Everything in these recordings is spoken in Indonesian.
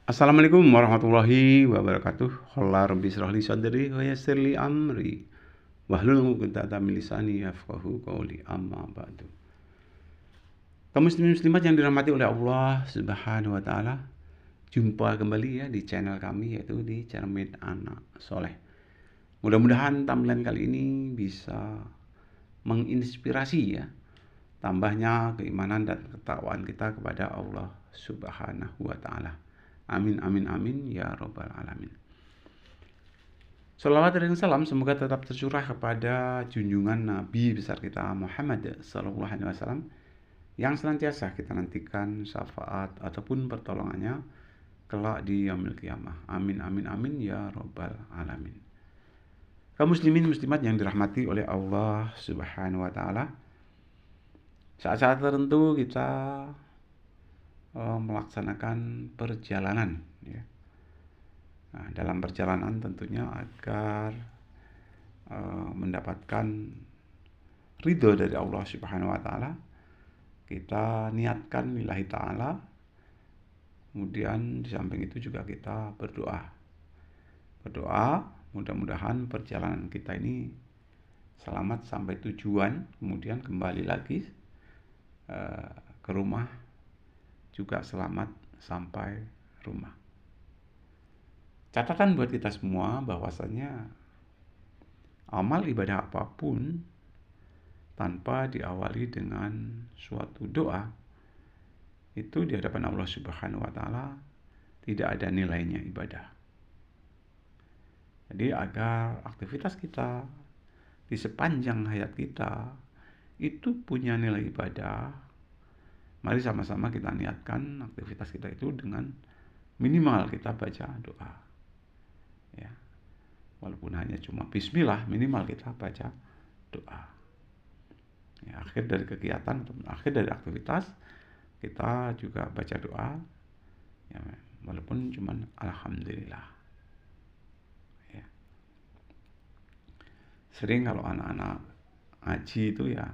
Assalamualaikum warahmatullahi wabarakatuh. Qala rabbi shrah li sadri wa yassir li amri wahlul 'uqdatam min lisani yafqahu qawli amma ba'du. Kaum muslimin muslimat yang dirahmati oleh Allah Subhanahu wa taala, jumpa kembali ya di channel kami yaitu di Cermin Anak Soleh. Mudah-mudahan tampilan kali ini bisa menginspirasi ya, tambahnya keimanan dan ketakwaan kita kepada Allah Subhanahu wa taala. Amin amin amin ya robbal alamin. Salawat dan salam semoga tetap tercurah kepada junjungan Nabi besar kita Muhammad Sallallahu Alaihi Wasallam yang senantiasa kita nantikan syafaat ataupun pertolongannya kelak di yaumil qiyamah. Amin amin amin ya robbal alamin. Kaum muslimin muslimat yang dirahmati oleh Allah Subhanahu wa taala, saat-saat tertentu kita melaksanakan perjalanan ya. Nah, dalam perjalanan tentunya agar mendapatkan ridho dari Allah Subhanahu wa taala, kita niatkan lillahi taala. Kemudian di samping itu juga kita berdoa. Berdoa mudah-mudahan perjalanan kita ini selamat sampai tujuan, kemudian kembali lagi ke rumah juga selamat sampai rumah. Catatan buat kita semua bahwasanya amal ibadah apapun tanpa diawali dengan suatu doa, itu di hadapan Allah Subhanahu wa taala tidak ada nilainya ibadah. Jadi agar aktivitas kita di sepanjang hayat kita itu punya nilai ibadah, mari sama-sama kita niatkan aktivitas kita itu dengan minimal kita baca doa. Ya. Walaupun hanya cuma bismillah, minimal kita baca doa. Ya, akhir dari kegiatan atau akhir dari aktivitas kita juga baca doa. Ya, walaupun cuma alhamdulillah. Ya. Sering kalau anak-anak ngaji itu ya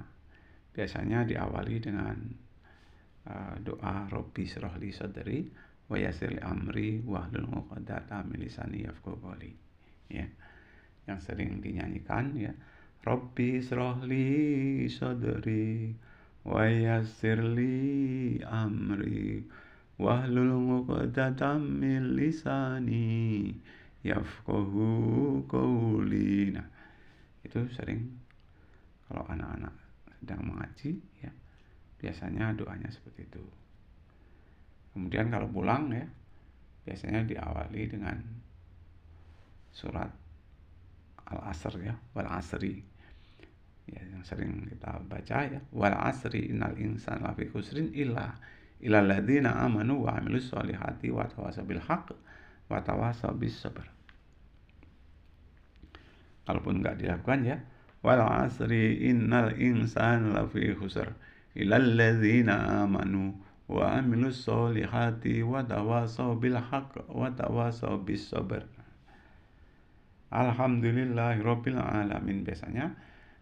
biasanya diawali dengan doa Rabbi shrah li sadri wa yassir li amri wahlul 'uqdatam min lisani yafqahu qawli. Ya. Yang sering dinyanyikan ya, Rabbi shrah li sadri wa yassir li amri wahlul 'uqdatam min lisani yafqahu qawli. Nah, itu sering kalau anak-anak sedang mengaji ya, biasanya doanya seperti itu. Kemudian kalau pulang ya, biasanya diawali dengan surat Al-Asr ya, wal asri. Ya, yang sering kita baca ya, wal asri innal insana lafi khusrin illa illal ladzina amanu wa amilus solihati wa tawasaw bil haqq wa tawasaw bis sabr. Kalaupun enggak dilakukan ya, wal asri innal insana lafi khusr illal ladzina amanu wa amilus solihati wa tawasaw bil haqq wa tawasaw bis sabr. Alhamdulillahirabbil alamin. Biasanya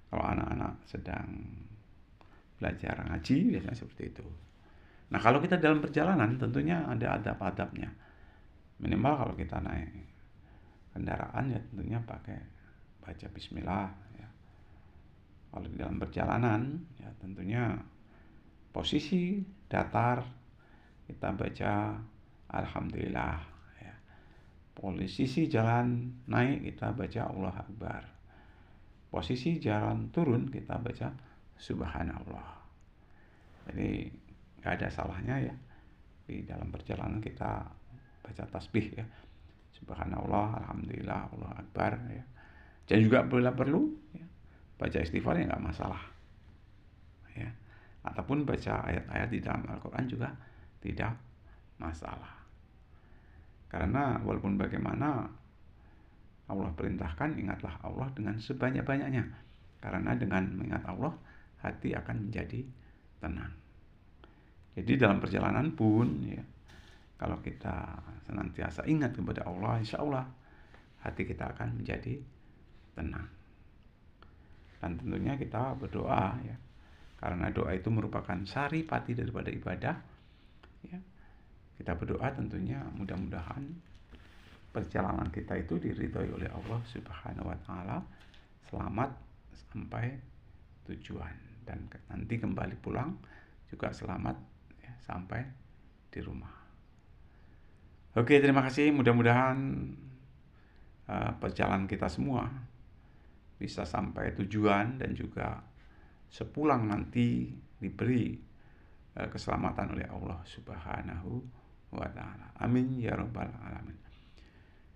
kalau anak-anak sedang belajar ngaji biasanya seperti itu. Nah, kalau kita dalam perjalanan tentunya ada adab-adabnya. Minimal kalau kita naik kendaraan ya tentunya pakai baca bismillah ya. Kalau di dalam perjalanan ya tentunya posisi datar kita baca alhamdulillah. Posisi jalan naik kita baca Allah Akbar. Posisi jalan turun kita baca Subhanallah. Jadi gak ada salahnya ya di dalam perjalanan kita baca tasbih ya, Subhanallah, Alhamdulillah, Allah Akbar ya. Dan juga bila perlu ya, baca istighfar ya gak masalah ya. Ataupun baca ayat-ayat di dalam Al-Quran juga tidak masalah. Karena walaupun bagaimana Allah perintahkan ingatlah Allah dengan sebanyak-banyaknya. Karena dengan mengingat Allah hati akan menjadi tenang. Jadi dalam perjalanan pun ya, kalau kita senantiasa ingat kepada Allah, insya Allah hati kita akan menjadi tenang. Dan tentunya kita berdoa ya, karena doa itu merupakan saripati daripada ibadah ya. Kita berdoa tentunya mudah-mudahan perjalanan kita itu diridhoi oleh Allah Subhanahu wa taala, selamat sampai tujuan, dan nanti kembali pulang juga selamat ya, sampai di rumah. Oke, terima kasih. Mudah-mudahan perjalanan kita semua bisa sampai tujuan dan juga sepulang nanti diberi keselamatan oleh Allah Subhanahu wa taala. Amin ya rabbal alamin.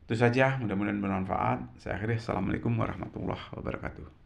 Itu saja, mudah-mudahan bermanfaat. Saya akhiri. Assalamualaikum warahmatullahi wabarakatuh.